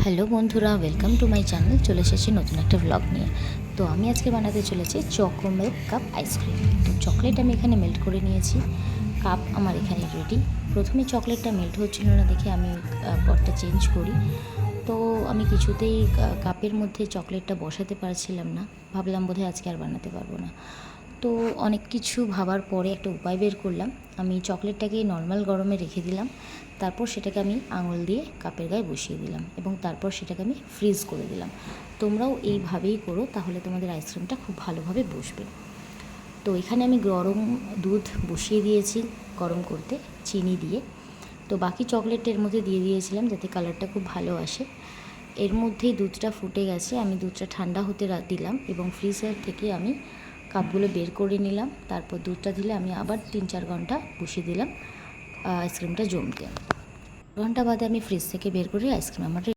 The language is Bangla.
হ্যালো বন্ধুরা, ওয়েলকাম টু মাই চ্যানেল। চলে এসেছি নতুন একটা ব্লগ নিয়ে। তো আমি আজকে বানাতে চলেছি চকো মিল্ক কাপ আইসক্রিম। তো চকলেট আমি এখানে মেল্ট করে নিয়েছি, কাপ আমার এখানে রেডি। প্রথমে চকলেটটা মেল্ট হচ্ছিল না দেখে আমি পটটা চেঞ্জ করি। তো আমি কিছুতেই কাপের মধ্যে চকলেটটা বসাতে পারছিলাম না, ভাবলাম বোধহয় আজকে আর বানাতে পারবো না। তো অনেক কিছু ভাবার পরে একটা উপায় বের করলাম। আমি চকলেটটাকে নর্মাল গরমে রেখে দিলাম, তারপর সেটাকে আমি আঙুল দিয়ে কাপের গায়ে বসিয়ে দিলাম এবং তারপর সেটাকে আমি ফ্রিজ করে দিলাম। তোমরাও এইভাবেই করো, তাহলে তোমাদের আইসক্রিমটা খুব ভালোভাবে বসবে। তো এখানে আমি গরম দুধ বসিয়ে দিয়েছি গরম করতে চিনি দিয়ে। তো বাকি চকলেটের মধ্যে দিয়ে দিয়েছিলাম যাতে কালারটা খুব ভালো আসে। এর মধ্যেই দুধটা ফুটে গেছে, আমি দুধটা ঠান্ডা হতে দিলাম এবং ফ্রিজার থেকে আমি কাপগুলো বের করে নিলাম। তারপর দুধটা দিলে আমি আবার 3-4 ঘন্টা বসিয়ে দিলাম আইসক্রিমটা জমতে। ঘন্টা বাদে আমি ফ্রিজ থেকে বের করে আইসক্রিম আমার